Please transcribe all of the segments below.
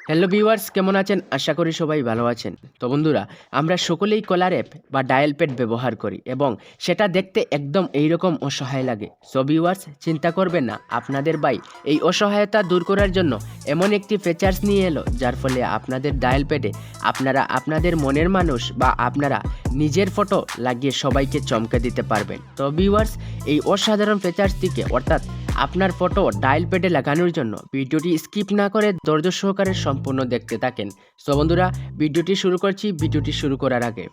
Hello viewers, কেমন আছেন? আশা করি সবাই ভালো আছেন। তো বন্ধুরা, আমরা সকলেই কলার অ্যাপ বা ডায়াল প্যাড ব্যবহার করি এবং সেটা দেখতে একদম এইরকম অসহায় লাগে। সো ভিউয়ার্স, চিন্তা করবেন না, আপনাদের ভাই এই অসহায়তা দূর করার জন্য এমন একটি ফিচার্স নিয়ে এলো, যার ফলে আপনাদের ডায়াল প্যাডে আপনারা আপনাদের মনের মানুষ বা আপনারা নিজের ফটো লাগিয়ে সবাইকে চমকে দিতে পারবেন। তো ভিউয়ার্স, এই অসাধারণ ফিচার্সটিকে অর্থাৎ আপনার ফটো ডায়াল প্যাডে লাগানোর জন্য ভিডিওটি স্কিপ না করে ধৈর্য সহকারে সম্পূর্ণ দেখতে থাকেন। সো বন্ধুরা, ভিডিওটি শুরু করছি। ভিডিওটি শুরু করার আগে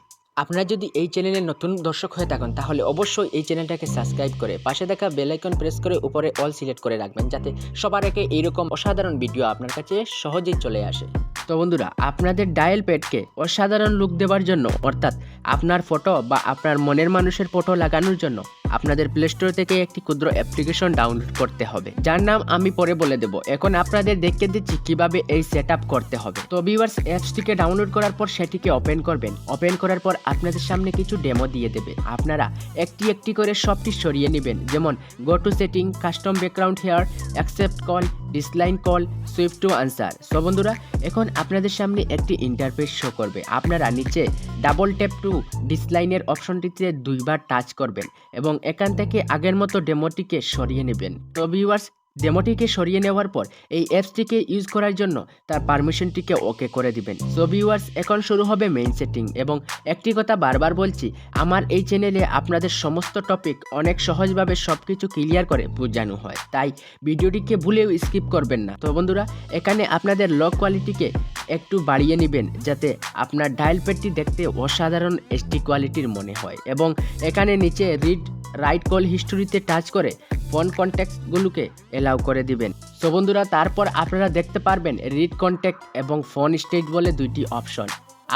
আপনারা যদি এই চ্যানেলের নতুন দর্শক হয়ে থাকেন, তাহলে অবশ্যই এই চ্যানেলটাকে সাবস্ক্রাইব করে পাশে থাকা বেল আইকন প্রেস করে উপরে অল সিলেক্ট করে রাখবেন, যাতে সবার আগে এইরকম অসাধারণ ভিডিও আপনার কাছে সহজেই চলে আসে। তো বন্ধুরা, আপনাদের ডায়াল প্যাডকে অসাধারণ লুক দেওয়ার জন্য অর্থাৎ আপনার ফটো বা আপনার মনের মানুষের ফটো লাগানোর জন্য আপনাদের প্লে স্টোর থেকে একটি ক্ষুদ্র অ্যাপ্লিকেশন ডাউনলোড করতে হবে, যার নাম আমি পরে বলে দেব। এখন আপনাদের দেখতে দিচ্ছি কিভাবে এই সেটআপ করতে হবে। তো ভিউয়ার্স, অ্যাপসটিকে ডাউনলোড করার পর সেটিকে ওপেন করবেন। ওপেন করার পর আপনাদের সামনে কিছু ডেমো দিয়ে দেবে। আপনারা একটি একটি করে সবটি সরিয়ে নেবেন, যেমন go to setting, custom background here, accept call, decline call, swift to answer. So বন্ধুরা, এখন আপনাদের সামনে একটি ইন্টারফেস শো করবে। আপনারা নিচে ডাবল ট্যাপ টু ডিসলাইনের অপশনটিতে দুইবার টাচ করবেন এবং এখান থেকে আগের মতো ডেমোটিকে সরিয়ে নেবেন। তো ভিউয়ার্স, ডেমোটিকে সরিয়ে নেওয়ার পর এই অ্যাপসটিকে ইউজ করার জন্য তার পারমিশনটিকে ওকে করে দিবেন। সো ভিউয়ার্স, এখন শুরু হবে মেইন সেটিং। এবং একটি কথা বারবার বলছি, আমার এই চ্যানেলে আপনাদের সমস্ত টপিক অনেক সহজভাবে সবকিছু ক্লিয়ার করে বোঝানো হয়, তাই ভিডিওটিকে ভুলেও স্কিপ করবেন না। তো বন্ধুরা, এখানে আপনাদের লো কোয়ালিটিকে একটু বাড়িয়ে নেবেন, যাতে আপনার ডায়াল প্যাডটি দেখতে অসাধারণ এইচডি কোয়ালিটির মনে হয়। এবং এখানে নিচে রিড রাইট কল হিস্টোরিতে টাচ করে ফোন কন্ট্যাক্টগুলোকে এলাও করে দিবেন। সো বন্ধুরা, তারপর আপনারা দেখতে পারবেন রিড কন্ট্যাক্ট এবং ফোন স্টেট বলে দুইটি অপশন।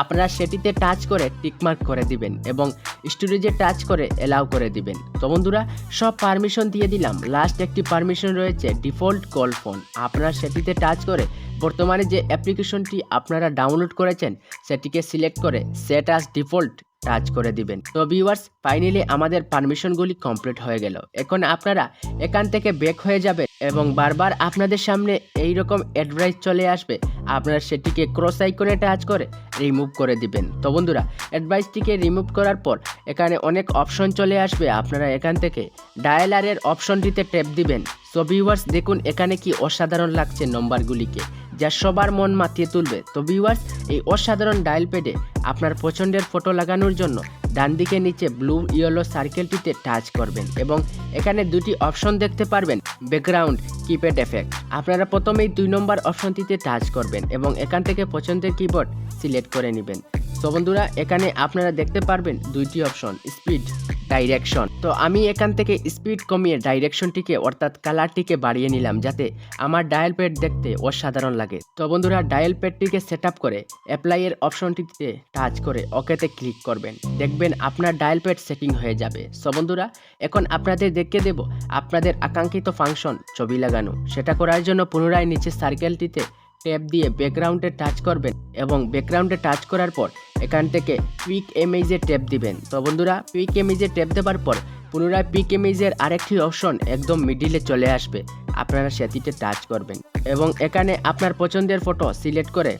আপনারা সেটিতে টাচ করে টিকমার্ক করে দিবেন এবং স্টোরেজে টাচ করে এলাও করে দিবেন। তো বন্ধুরা, সব পারমিশন দিয়ে দিলাম। লাস্ট একটি পারমিশন রয়েছে ডিফল্ট কল ফোন। আপনারা সেটিতে টাচ করে বর্তমানে যে অ্যাপ্লিকেশনটি আপনারা ডাউনলোড করেছেন সেটিকে সিলেক্ট করে সেট অ্যাজ ডিফল্ট টাচ করে দিবেন। তো ভিউয়ার্স, ফাইনালি আমাদের পারমিশনগুলি কমপ্লিট হয়ে গেল। এখন আপনারা এখান থেকে ব্যাক হয়ে যাবেন এবং বারবার আপনাদের সামনে এই রকম অ্যাডভাইস চলে আসবে। আপনারা সেটিকে ক্রস আইকনে টাচ করে রিমুভ করে দিবেন। তো বন্ধুরা, অ্যাডভাইসটিকে রিমুভ করার পর এখানে অনেক অপশন চলে আসবে। আপনারা এখান থেকে ডায়ালারের অপশনটিতে ট্যাপ দিবেন। সো ভিউয়ার্স, দেখুন এখানে কি অসাধারণ লাগছে নম্বরগুলিকে, যা সবার মন মাতিয়ে তুলবে। তো ভিউয়ার্স, এই অসাধারণ ডায়াল প্যাডে আপনার পছন্দের ফটো লাগানোর জন্য ডান দিকে নিচে ব্লু ইয়েলো সার্কেলটিতে টাচ করবেন এবং এখানে দুটি অপশন দেখতে পারবেন, ব্যাকগ্রাউন্ড, কিপ্যাড এফেক্ট। আপনারা প্রথমেই 2 নম্বর অপশনটিতে টাচ করবেন এবং এখান থেকে পছন্দের কিবোর্ড সিলেক্ট করে নেবেন। তো বন্ধুরা, এখানে আপনারা দেখতে পারবেন দুইটি অপশন, স্পিড, ডাইরেকশন। তো আমি এখান থেকে স্পিড কমিয়ে ডাইরেকশনটিকে অর্থাৎ কালারটিকে বাড়িয়ে নিলাম, যাতে আমার ডায়াল প্যাড দেখতে অসাধারণ লাগে। তো বন্ধুরা, ডায়াল প্যাডটিকে সেট আপ করে অ্যাপ্লাই এর অপশনটিতে টাচ করে ওকেতে ক্লিক করবেন। দেখবেন আপনার ডায়াল প্যাড সেটিং হয়ে যাবে। সো বন্ধুরা, এখন আপনাদের দেখিয়ে দেব আপনাদের আকাঙ্ক্ষিত ফাংশন ছবি লাগানো। সেটা করার জন্য পুনরায় নিচে সার্কেলটিতে ট্যাপ দিয়ে ব্যাকগ্রাউন্ডে টাচ করবেন এবং ব্যাকগ্রাউন্ডে টাচ করার পর এখান থেকে পিক ইমেজে ট্যাপ দিবেন। তো বন্ধুরা, পিক ইমেজে ট্যাপ দেওয়ার পর পুনরায় পিক ইমেজের আরেকটি অপশন একদম মিডিলে চলে আসবে। আপনারা সেটিতে টাচ করবেন এবং এখানে আপনার পছন্দের ফটো সিলেক্ট করে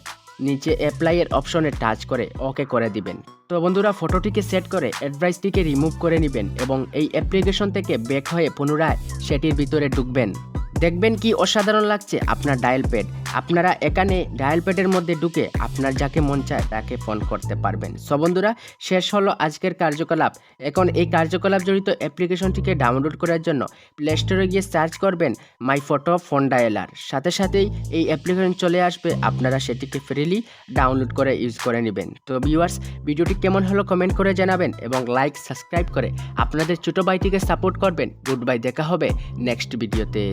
নিচে অ্যাপ্লাই এর অপশনে টাচ করে ওকে করে দিবেন। তো বন্ধুরা, ফটোটিকে সেট করে অ্যাডভাইসটিকে রিমুভ করে নেবেন এবং এই অ্যাপ্লিকেশন থেকে ব্যাক হয়ে পুনরায় সেটির ভিতরে ঢুকবেন। দেখবেন কি অসাধারণ লাগছে আপনার ডায়াল প্যাড। আপনারা এখানে ডায়াল প্যাডের মধ্যে ঢুকে আপনার যাকে মন চায় তাকে ফোন করতে পারবেন। সো বন্ধুরা, শেষ হলো আজকের কার্যকলাপ। এখন এই কার্যকলাপ জড়িত অ্যাপ্লিকেশনটিকে ডাউনলোড করার জন্য প্লে স্টোরে গিয়ে সার্চ করবেন মাই ফটো ফোন ডায়ালার। সাথে সাথেই এই অ্যাপ্লিকেশন চলে আসবে। আপনারা সেটিকে ফ্রিলি ডাউনলোড করে ইউজ করে নেবেন। তো ভিউয়ার্স, ভিডিওটি কেমন হলো কমেন্ট করে জানাবেন এবং লাইক, সাবস্ক্রাইব করে আপনাদের ছোট ভাইটিকে সাপোর্ট করবেন। গুড বাই, দেখা হবে নেক্সট ভিডিওতে।